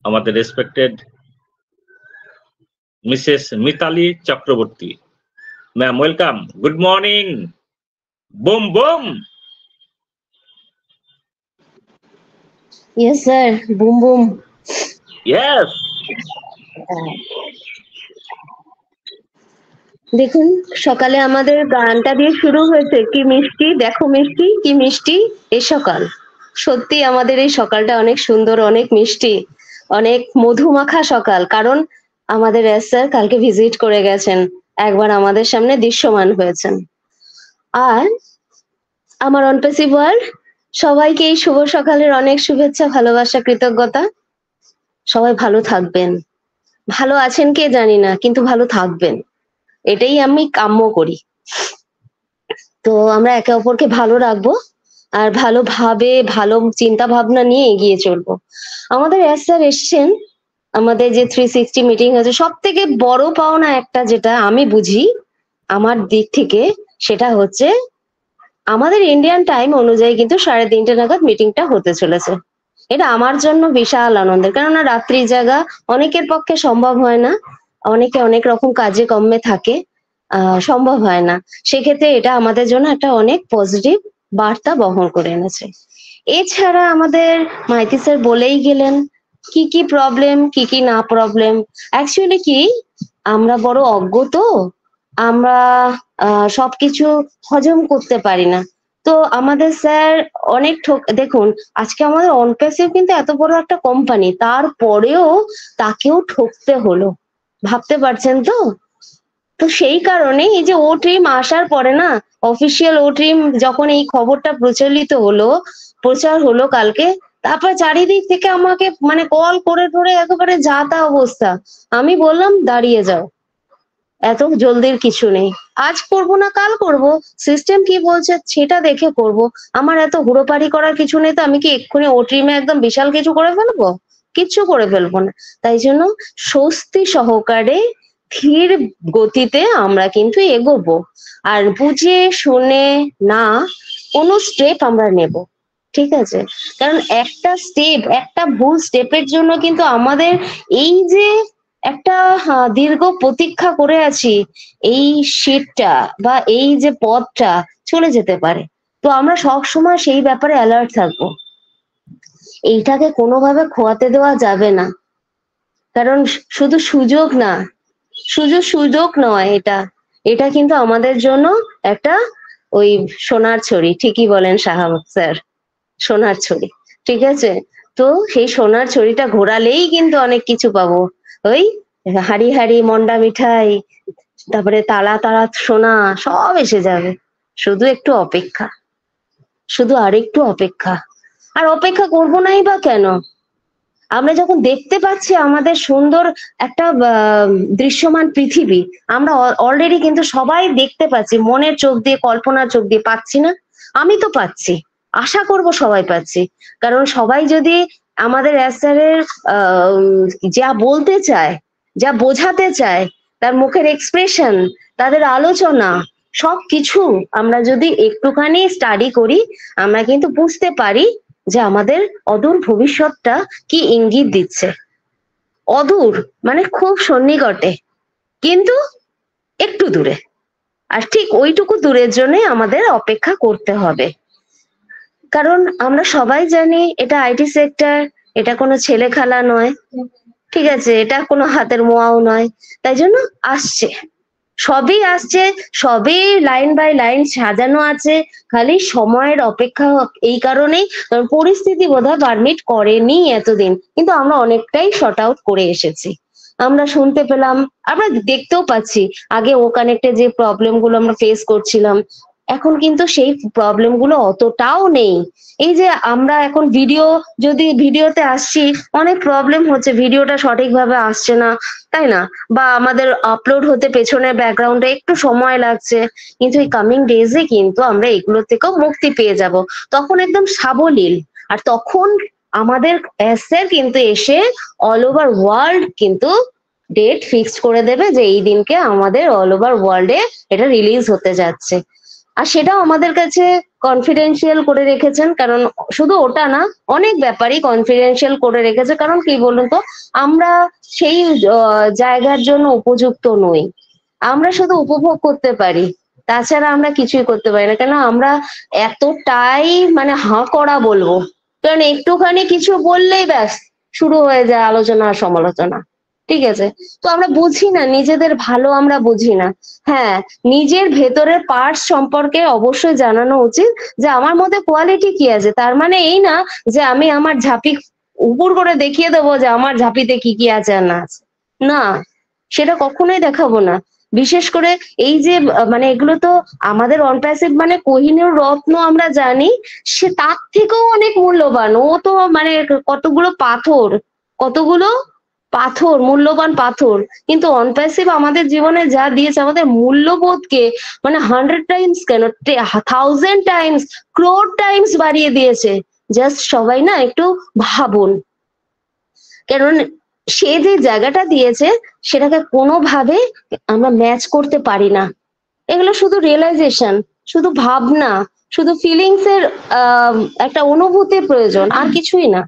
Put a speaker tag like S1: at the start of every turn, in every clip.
S1: আমাদের respected Mrs Mitali Chakraborty. Ma'am welcome, good morning. Boom boom.
S2: Yes, sir. Boom, boom.
S1: Yes.
S2: দেখুন সকালে আমাদের গানটা দিয়ে শুরু হয়েছে, কি মিষ্টি দেখো মিষ্টি কি মিষ্টি এই সকাল। সত্যি আমাদের এই সকালটা অনেক সুন্দর, অনেক মিষ্টি, অনেক মধুমাখা সকাল। কারণ আমাদের এস স্যার কালকে ভিজিট করে গেছেন, একবার আমাদের সামনে দৃশ্যমান হয়েছেন। আর আমার অনপেসি ওয়ার্ল্ড সবাইকে এই শুভ সকালের অনেক শুভেচ্ছা, ভালোবাসা, কৃতজ্ঞতা। সবাই ভালো থাকবেন, ভালো আছেন কে জানি না, কিন্তু ভালো থাকবেন, এটাই আমি কাম্য করি। তো আমরা একে অপরকে ভালো রাখবো আর ভালোভাবে ভালো চিন্তা ভাবনা নিয়ে এগিয়ে চলবো। আমাদের এস স্যার এসছেন, আমাদের যে 360 মিটিং হয়েছে, সব থেকে বড় পাওনা একটা যেটা আমি বুঝি আমার দিক থেকে, সেটা হচ্ছে আমাদের ইন্ডিয়ান টাইম অনুযায়ী কিন্তু 3:30 নাগাদ মিটিংটা হতে চলেছে। এটা আমার জন্য বিশাল আনন্দের, কেননা রাত্রি জাগা অনেকের পক্ষে সম্ভব হয় না, অনেকে অনেক রকম কাজে কর্মে থাকে, সম্ভব হয় না। সেক্ষেত্রে এটা আমাদের জন্য একটা অনেক পজিটিভ বার্তা বহন করে এনেছে। এছাড়া আমাদের মাইতি স্যার বলেই গেলেন কি কি প্রবলেম, কি কি না প্রবলেম। অ্যাকচুয়ালি কি আমরা বড় অজ্ঞ, তো আমরা সবকিছু হজম করতে পারি না। তো আমাদের স্যার অনেক দেখুন আজকে আমাদের অনপেসিভ কিন্তু এত বড় একটা কোম্পানি, তারপরেও তাকেও ঠকতে হলো, ভাবতে পারছেন তো। তো সেই কারণে এই যে ও ট্রিম আসার পরে না, অফিসিয়াল ও ট্রিম যখন এই খবরটা প্রচার হলো কালকে, তারপর চারিদিক থেকে আমাকে মানে কল করে ধরে একেবারে যা তা অবস্থা। আমি বললাম দাঁড়িয়ে যাও, এত জলদির কিছু নেই, আজ করব না কাল করব, সিস্টেম কি বলছে সেটা দেখে করব। আমার এত হুড়োপাড়ি করার কিছু নেই, তো আমি কি এক্ষুনি ও ট্রিমে একদম বিশাল কিছু করে ফেলবো? কিচ্ছু করে ফেলবো না। তাই জন্য স্বস্তি সহকারে ধীর গতিতে আমরা কিন্তু এগোবো, আর বুঝে শুনে না কোনো স্টেপ আমরা নেব, ঠিক আছে? কারণ একটা ভুল স্টেপের জন্য কিন্তু আমাদের এই যে একটা দীর্ঘ প্রতীক্ষা করে আছি, এই শীটটা বা এই যে পথটা চলে যেতে পারে। তো আমরা সব সময় সেই ব্যাপারে অ্যালার্ট থাকবো, এইটাকে কোনোভাবে খোয়াতে দেওয়া যাবে না। কারণ শুধু সুযোগ নয়, এটা কিন্তু আমাদের জন্য একটা ওই সোনার ছড়ি, ঠিকই বলেন শাহাবত স্যার, সোনার ছড়ি, ঠিক আছে? তো সেই সোনার ছড়িটা ঘোরালেই কিন্তু অনেক কিছু পাবো। ওই হাড়ি হাড়ি মন্ডা মিঠাই, তারপরে তালা তালা সোনা সব এসে যাবে। শুধু একটু অপেক্ষা, শুধু আরেকটু অপেক্ষা। আর অপেক্ষা করবো নাই বা কেন? আমরা যখন দেখতে পাচ্ছি আমাদের সুন্দর একটা দৃশ্যমান পৃথিবী, আমরা অলরেডি কিন্তু সবাই দেখতে পাচ্ছি, মনের চোখ দিয়ে, কল্পনার চোখ দিয়ে, পাচ্ছি না? আমি তো পাচ্ছি, আশা করব সবাই পাচ্ছি। কারণ সবাই যদি আমাদের স্যারের যা বলতে চায়, যা বোঝাতে চায়, তার মুখের এক্সপ্রেশন, তাদের আলোচনা, সবকিছু আমরা যদি একটুখানি স্টাডি করি, আমরা কিন্তু বুঝতে পারি যে আমাদের অদূর ভবিষ্যৎটা কি ইঙ্গিত দিচ্ছে। অদূর মানে খুব সন্নিকটে, কিন্তু একটু দূরে, আর ঠিক ওইটুকু দূরের জন্য আমাদের অপেক্ষা করতে হবে। কারণ আমরা সবাই জানি এটা আইটি সেক্টর, এটা কোনো ছেলে খেলা নয়, ঠিক আছে? এটা কোনো হাতের মোয়াও নয়। তাই জন্য সবই আসছে, সবই লাইন বাই লাইন সাজানো আছে, খালি সময়ের অপেক্ষা। এই কারণেই পরিস্থিতি বোধহয় পারমিট করেনি এতদিন, কিন্তু আমরা অনেকটাই শর্ট আউট করে এসেছি। আমরা শুনতে পেলাম, আমরা দেখতেও পাচ্ছি, আগে ও কানেক্টে যে প্রবলেম গুলো আমরা ফেস করছিলাম, এখন কিন্তু সেই প্রবলেম গুলো অতটাও নেই। এই যে আমরা এখন ভিডিওতে আসছি, অনেক প্রবলেম হচ্ছে, ভিডিওটা সঠিকভাবে আসছে না, তাই না? বা আমাদের আপলোড হতে পেছনের ব্যাকগ্রাউন্ডে একটু সময় লাগছে, কিন্তু এই কামিং ডেজে কিন্তু আমরা এগুলো থেকেও মুক্তি পেয়ে যাব, তখন একদম সাবলীল। আর তখন আমাদের স্যার কিন্তু এসে অল ওভার ওয়ার্ল্ড কিন্তু ডেট ফিক্সড করে দেবে যে এই দিনকে আমাদের অল ওভার ওয়ার্ল্ডে এটা রিলিজ হতে যাচ্ছে। আর সেটাও আমাদের কাছে কনফিডেন্সিয়াল করে রেখেছেন, কারণ শুধু ওটা না, অনেক ব্যাপারই কনফিডেন্সিয়াল করে রেখেছে। কারণ কি বলুন তো, আমরা সেই জায়গার জন্য উপযুক্ত নই। আমরা শুধু উপভোগ করতে পারি, তাছাড়া আমরা কিছুই করতে পারি না। কেন আমরা এতটাই মানে হাঁ করা বলবো, কারণ একটুখানি কিছু বললেই ব্যাস শুরু হয়ে যায় আলোচনা আর সমালোচনা। ঠিক আছে, তো আমরা বুঝি না, নিজেদের ভালো আমরা বুঝি না। হ্যাঁ, নিজের ভেতরের পার্টস সম্পর্কে অবশ্যই জানানো উচিত, যে আমার মধ্যে কোয়ালিটি কি আছে। তার মানে এই না যে আমি আমার ঝাঁপি উপর করে দেখিয়ে দেবো যে আমার ঝাঁপিতে কি কি আছে আর না আছে। না, সেটা কখনোই দেখাবো না। বিশেষ করে এই যে মানে এগুলো তো আমাদের অনপ্যাসিভ মানে কোহিনূর রত্ন আমরা জানি, সে তার থেকেও অনেক মূল্যবান। ও তো মানে কতগুলো পাথর, মূল্যবান পাথর। কিন্তু অনপ্যাসিভ আমাদের জীবনে যা দিয়েছে, আমাদের মূল্যবোধকে মানে 100 টাইমস কেন 1000 টাইমস, ক্রোর টাইমস বাড়িয়ে দিয়েছে। জাস্ট সবাই না একটু ভাবুন, কারণ সে যে জায়গাটা দিয়েছে সেটাকে কোনোভাবে আমরা ম্যাচ করতে পারি না। এগুলো শুধু রিয়েলাইজেশন, শুধু ভাবনা, শুধু ফিলিংস এর একটা অনুভূতির প্রয়োজন, আর কিছুই না।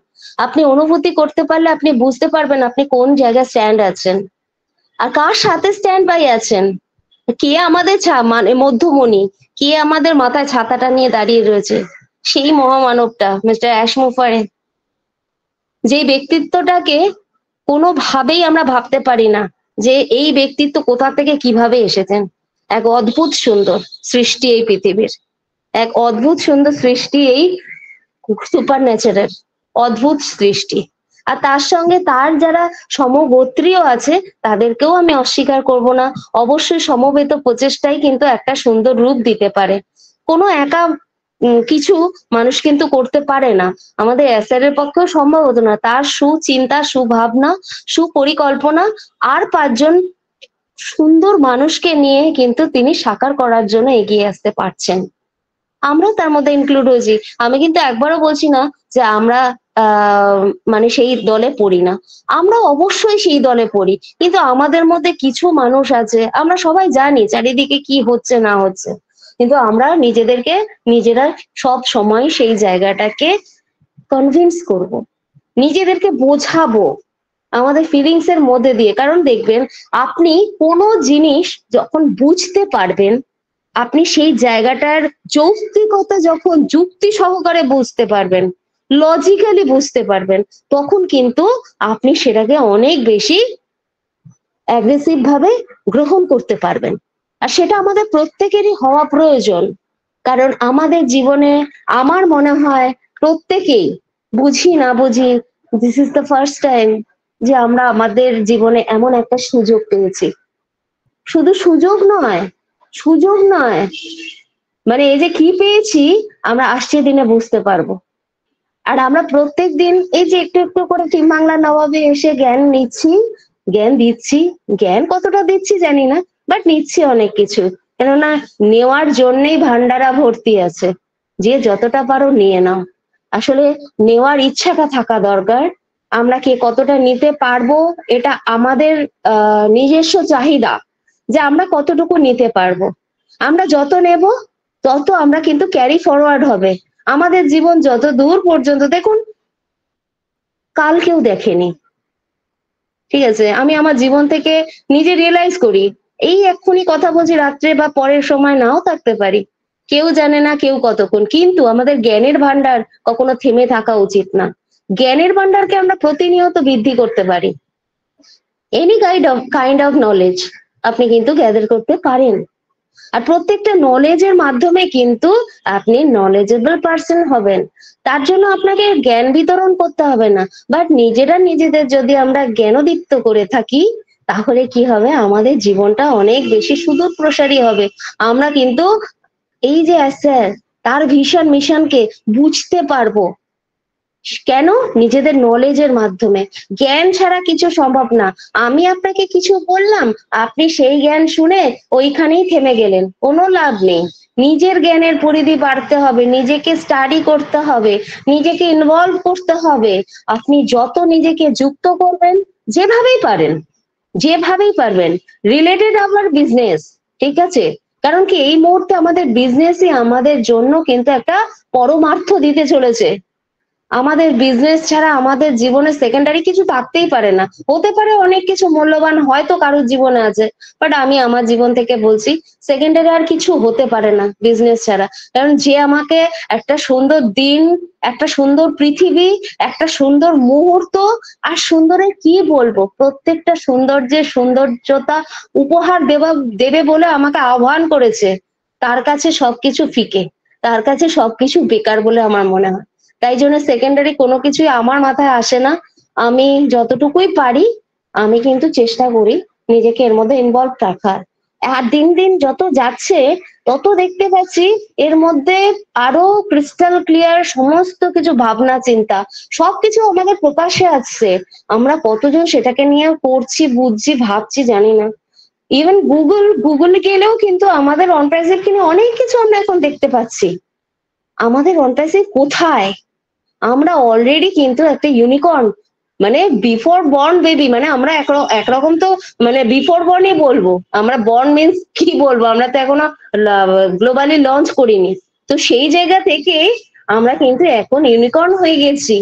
S2: আপনি অনুভূতি করতে পারলে আপনি বুঝতে পারবেন আপনি কোন জায়গায় স্ট্যান্ড আছেন আর কার সাথে স্ট্যান্ড বাই আছেন। কে আমাদের মানে মধ্যমণি, কে আমাদের মাথায় ছাতাটা নিয়ে দাঁড়িয়ে রয়েছে, সেই মহামানবটা মিস্টার অ্যাশমুফারে, যে ব্যক্তিত্বটাকে কোনোভাবেই আমরা ভাবতে পারি না যে এই ব্যক্তিত্ব কোথা থেকে কিভাবে এসেছেন। এক অদ্ভুত সুন্দর সৃষ্টি এই পৃথিবীর, এক অদ্ভুত সুন্দর সৃষ্টি এই সুপার ন্যাচারাল, অদ্ভুত সৃষ্টি। আর তার সঙ্গে তার যারা সমগোত্রীয় আছে তাদেরকেও আমি অস্বীকার করব না। অবশ্যই সমবেত প্রচেষ্টাই কিন্তু একটা সুন্দর রূপ দিতে পারে। কোনো একা কিছু মানুষ কিন্তু করতে পারে না। আমাদের এসআরের পক্ষেও সম্ভব হতো না। তার সুচিন্তা, সুভাবনা, সুপরিকল্পনা আর 5 জন সুন্দর মানুষকে নিয়ে কিন্তু তিনি সাকার করার জন্য এগিয়ে আসতে পারছেন। আমরা তার মধ্যে ইনক্লুড হয়েছি। আমি কিন্তু একবারও বলছি না যে আমরা মানে সেই দলে পড়ি না, আমরা অবশ্যই সেই দলে পড়ি। কিন্তু আমাদের মধ্যে কিছু মানুষ আছে, আমরা সবাই জানি চারিদিকে কি হচ্ছে না হচ্ছে, কিন্তু আমরা নিজেদেরকে নিজেরা সব সময় সেই জায়গাটাকে কনভিন্স করব, নিজেদেরকে বোঝাবো আমাদের ফিলিংস এর মধ্যে দিয়ে। কারণ দেখবেন, আপনি কোনো জিনিস যখন বুঝতে পারবেন, আপনি সেই জায়গাটার যৌক্তিকতা যখন যুক্তি সহকারে বুঝতে পারবেন, লজিক্যালি বুঝতে পারবেন, তখন কিন্তু আপনি সেটাকে অনেক বেশি অ্যাগ্রেসিভ ভাবে গ্রহণ করতে পারবেন। আর সেটা আমাদের প্রত্যেকেরই হওয়া প্রয়োজন। কারণ আমাদের জীবনে আমার মনে হয় প্রত্যেকেই, বুঝি না বুঝি, this is the first time যে আমরা আমাদের জীবনে এমন একটা সুযোগ পেয়েছি। শুধু সুযোগ নয়, মানে এই যে কি পেয়েছি আমরা আসছে দিনে বুঝতে পারবো। আর আমরা প্রত্যেক দিন এই যে একটু একটু করে টিম বাংলা নবাবে এসে জ্ঞান নিচ্ছি, জ্ঞান দিচ্ছি, জ্ঞান কতটা দিচ্ছি জানি না, বাট নিচ্ছি অনেক কিছু। কেননা নেওয়ার জন্যই ভান্ডারা ভর্তি আছে, যে যতটা পারো নিয়ে নাও। আসলে নেওয়ার ইচ্ছাটা থাকা দরকার। আমরা কে কতটা নিতে পারবো এটা আমাদের নিজস্ব চাহিদা, যে আমরা কতটুকু নিতে পারবো। আমরা যত নেব তত আমরা কিন্তু ক্যারি ফরওয়ার্ড হবে। আমাদের জীবন যত দূর পর্যন্ত, দেখুন কাল কেউ দেখেনি, ঠিক আছে, আমি আমার জীবন থেকে নিজে রিয়েলাইজ করি। এই এক্ষুনি কথা বলছি, রাত্রে বা পরের সময় নাও থাকতে পারি, কেউ জানে না কেউ কতক্ষণ। কিন্তু আমাদের জ্ঞানের ভান্ডার কখনো থেমে থাকা উচিত না। জ্ঞানের ভান্ডারকে আমরা প্রতিনিয়ত বৃদ্ধি করতে পারি। এনি কাইন্ড অফ নলেজ আপনি কিন্তু গ্যাদার করতে পারেন। আর প্রত্যেকটা নলেজের মাধ্যমে কিন্তু আপনি নলেজেবল পার্সন হবেন। তার জন্য আপনাকে জ্ঞান বিতরণ করতে হবে না, বাট নিজেরা নিজেদের যদি আমরা জ্ঞানোদীপ্ত করে থাকি, তাহলে কি হবে, আমাদের জীবনটা অনেক বেশি সুদূর প্রসারী হবে। আমরা কিন্তু এই যে স্যার তার ভিশন মিশনকে বুঝতে পারবো। কেন? নিজেদের নলেজের মাধ্যমে। জ্ঞান ছাড়া কিছু সম্ভব না। আমি আপনাকে কিছু বললাম, আপনি সেই জ্ঞান শুনে ওইখানেই থেমে গেলেন, কোনো লাভ নেই। নিজের জ্ঞানের পরিধি বাড়তে হবে, নিজেকে স্টাডি করতে হবে, নিজেকে ইনভলভ করতে হবে। আপনি যত নিজেকে যুক্ত করবেন, যেভাবেই পারবেন, রিলেটেড আবার বিজনেস, ঠিক আছে, কারণ কি এই মুহূর্তে আমাদের বিজনেসই আমাদের জন্য কিন্তু একটা পরমার্থ দিতে চলেছে। আমাদের বিজনেস ছাড়া আমাদের জীবনে সেকেন্ডারি কিছু থাকতেই পারে না। হতে পারে অনেক কিছু মূল্যবান হয়তো কারোর জীবনে আছে, বাট আমি আমার জীবন থেকে বলছি সেকেন্ডারি আর কিছু হতে পারে না বিজনেস ছাড়া। কারণ যে আমাকে একটা সুন্দর দিন, একটা সুন্দর পৃথিবী, একটা সুন্দর মুহূর্ত, আর সুন্দরের কি বলবো, প্রত্যেকটা সৌন্দর্যের সৌন্দর্যতা উপহার দেবে বলে আমাকে আহ্বান করেছে, তার কাছে সবকিছু ফিকে, তার কাছে সবকিছু বেকার বলে আমার মনে হয়। তাই জন্য সেকেন্ডারি কোনো কিছুই আমার মাথায় আসে না। আমি যতটুকুই পারি আমি কিন্তু চেষ্টা করি নিজেকে এর মধ্যে ইনভলভ রাখার। আর দিন দিন যত যাচ্ছে তত দেখতে পাচ্ছি এর মধ্যে আরো ক্রিস্টাল ক্লিয়ার সমস্ত কিছু ভাবনা চিন্তা সবকিছু আমাদের প্রকাশ্যে আসছে। আমরা কতজন সেটাকে নিয়ে পড়ছি, বুঝছি, ভাবছি জানি না। ইভেন গুগল গেলেও কিন্তু আমাদের অন প্যাসিভ কিনে অনেক কিছু আমরা এখন দেখতে পাচ্ছি। আমাদের অন প্যাসিভ কোথায়? আমরা অলরেডি কিন্তু একটা ইউনিকর্ন, মানে বিফোর বর্ন বেবি, মানে আমরা একরকম তো মানে বিফোর বর্নই বলবো। আমরা বর্ন মিন্স কি বলবো, আমরা তো এখনো গ্লোবালি লঞ্চ করিনি। তো সেই জায়গা থেকে আমরা কিন্তু এখন ইউনিকর্ন হয়ে গেছি।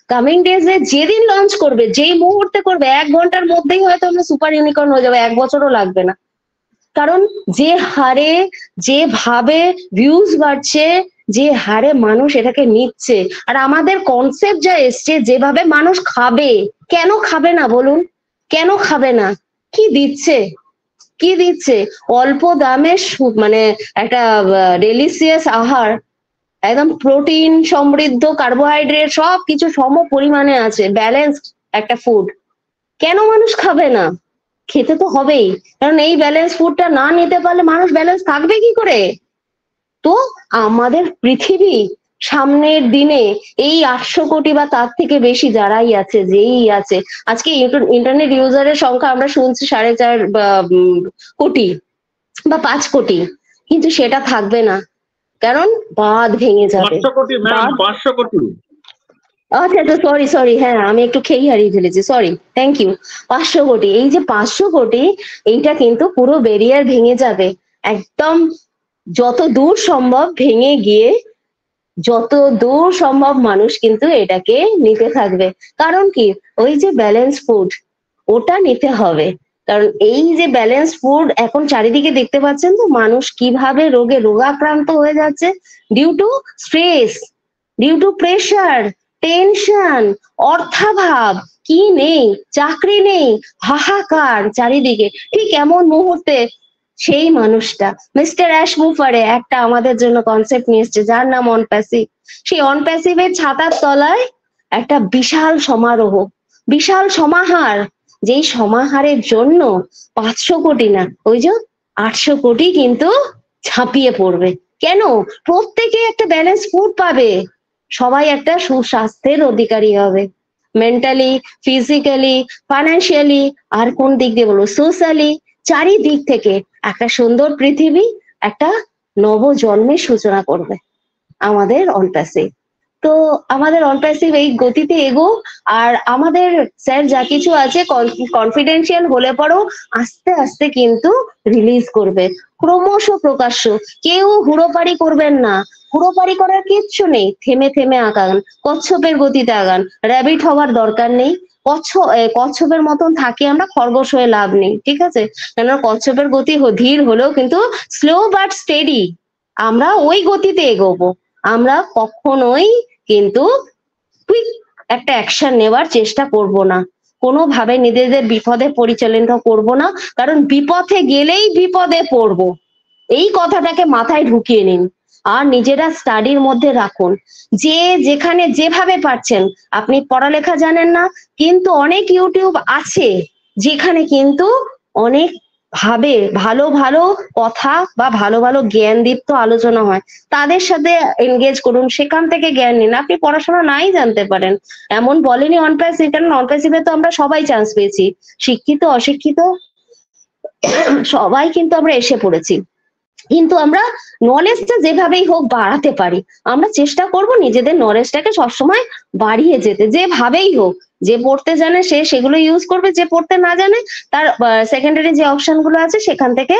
S2: কামিং ডেজে যেদিন লঞ্চ করবে, যেই মুহূর্তে করবে, 1 ঘন্টার মধ্যেই হয়তো আমরা সুপার ইউনিকর্ন হয়ে যাবো, 1 বছরও লাগবে না। কারণ যে হারে, যেভাবে ভিউজ বাড়ছে, যে হারে মানুষ এটাকে নিচ্ছে, আর আমাদের কনসেপ্ট যা এসছে, যেভাবে মানুষ খাবে, কেন খাবে না বলুন? কেন খাবে না? কি দিচ্ছে, কি দিচ্ছে? অল্প দামে মানে একটা ডেলিসিয়াস আহার, একদম প্রোটিন সমৃদ্ধ, কার্বোহাইড্রেট সবকিছু সম পরিমাণে আছে, ব্যালেন্সড একটা ফুড। কেন মানুষ খাবে না? খেতে তো হবেই, কারণ এই ব্যালেন্স ফুডটা না নিতে পারলে মানুষ ব্যালেন্স থাকবে কি করে? তো আমাদের পৃথিবী সামনের দিনে এই 800 কোটি বা তার থেকে বেশি যারাই আছে, যেই আছে, আজকে ইন্টারনেট ইউজারের সংখ্যা আমরা শুনছি 4.5 কোটি বা 5 কোটি, কিন্তু সেটা থাকবে না, কারণ বাঁধ ভেঙে যাবে।
S1: 500 কোটি ম্যাম, 500 কোটি।
S2: আচ্ছা আচ্ছা, সরি সরি, হ্যাঁ আমি একটু খেই হারিয়ে ফেলেছি, সরি, থ্যাংক ইউ। 500 কোটি, এই যে 500 কোটি, এইটা কিন্তু পুরো ব্যারিয়ার ভেঙে যাবে একদম। যত দূর সম্ভব ভেঙে গিয়ে যত দূর সম্ভব মানুষ কিন্তু এটাকে নিতে থাকবে। কারণ কি, ওই যে ব্যালেন্স ফুড, ওটা নিতে হবে। কারণ এই যে ব্যালেন্স ফুড এখন চারিদিকে দেখতে পাচ্ছেন তো, মানুষ কিভাবে রোগাক্রান্ত হয়ে যাচ্ছে, due to stress, due to pressure, tension, অর্থাভাব, কি নেই, চাকরি নেই, হাহাকার চারিদিকে। ঠিক এমন মুহূর্তে সেই মানুষটা মিস্টার অ্যাশমুফারে একটা আমাদের জন্য কনসেপ্ট নিয়ে এসছে, যার নাম অন প্যাসিভ। সেই অন প্যাসিভের ছাতার তলায় একটা বিশাল সমারোহ, বিশাল সমাহার, যেই সমাহারের জন্য 500 কোটি না, ওই যে 800 কোটি কিন্তু ঝাঁপিয়ে পড়বে। কেন? প্রত্যেকে একটা ব্যালেন্স ফুড পাবে, সবাই একটা সুস্বাস্থ্যের অধিকারী হবে, মেন্টালি, ফিজিক্যালি, ফাইন্যান্সিয়ালি, আর কোন দিক দিয়ে বলবো, সোশ্যালি, চারিদিক থেকে একটা সুন্দর পৃথিবী, একটা নবজন্মের সূচনা করবে আমাদের অন প্যাসিভ। তো আমাদের অন প্যাসিভ এই গতিতে এগো। আর আমাদের স্যার যা কিছু আছে কনফিডেন্সিয়াল হলে পরেও আস্তে আস্তে কিন্তু রিলিজ করবে, ক্রমশ প্রকাশ্য। কেউ হুড়োপাড়ি করবেন না, হুড়োপাড়ি করার কিচ্ছু নেই, থেমে থেমে আগান, কচ্ছপের গতিতে আগান, র্যাবিট হওয়ার দরকার নেই। কচ্ছপের মতন থাকি আমরা, খরগোশ হয়ে লাভ নেই, ঠিক আছে? কেন, কচ্ছপের গতি ধীর হলেও কিন্তু স্লো বাট স্টেডি, আমরা ওই গতিতে এগোবো। আমরা কখনোই কিন্তু কুইক একটা অ্যাকশন নেওয়ার চেষ্টা করব না, কোনোভাবে নিজেদের বিপদে পরিচালিত করব না, কারণ বিপথে গেলেই বিপদে পড়বো। এই কথাটাকে মাথায় ঢুকিয়ে নিন আর নিজেরা স্টাডির মধ্যে রাখুন। যে যেখানে যেভাবে পারছেন, আপনি পড়ালেখা জানেন না, কিন্তু অনেক ইউটিউব আছে যেখানে কিন্তু অনেক ভাবে ভালো ভালো কথা বা ভালো ভালো জ্ঞানদীপ্ত আলোচনা হয়, তাদের সাথে এনগেজ করুন, সেখান থেকে জ্ঞান নিন। আপনি পড়াশোনা নাই জানতে পারেন, এমন বলেনি অন প্যাসিভ, কারণ অন প্যাসিভে তো আমরা সবাই চান্স পেয়েছি, শিক্ষিত অশিক্ষিত সবাই কিন্তু আমরা এসে পড়েছি। কিন্তু আমরা নলেজটা যেভাবেই হোক বাড়াতে পারি, আমরা চেষ্টা করব নিজেদের নলেজটাকে সবসময় বাড়িয়ে যেতে, যেভাবেই হোক। যে পড়তে জানে সে সেগুলো ইউজ করবে, যে পড়তে না জানে তার সেকেন্ডারি যে অপশন গুলো আছে সেখান থেকে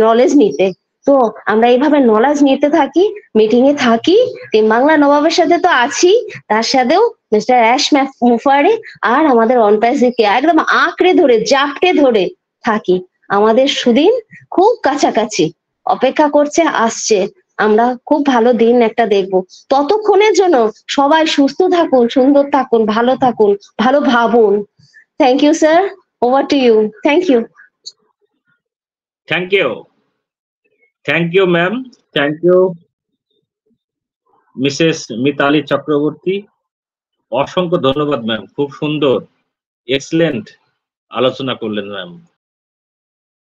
S2: নলেজ নিতে। তো আমরা এইভাবে নলেজ নিতে থাকি, মিটিং এ থাকি। টিম বাংলা নবাবের সাথে তো আছি, তার সাথেও মিস্টার অ্যাশ মুফারে আর আমাদের অনপ্যাসিকে একদম আঁকড়ে ধরে জাপটে ধরে থাকি। আমাদের সুদিন খুব কাছাকাছি, অপেক্ষা করছে, আসছে। আমরা খুব ভালো দিন একটা দেখবো। ততক্ষণের জন্য সবাই সুস্থ থাকুন, সুন্দর থাকুন, ভালো থাকুন, ভালো ভাবুন। Thank you sir, over to you. Thank you.
S1: Thank you, thank you ma'am, thank you Mrs Mitali Chakraborty. অসংখ্য ধন্যবাদ ম্যাম, খুব সুন্দর এক্সেলেন্ট আলোচনা করলেন ম্যাম।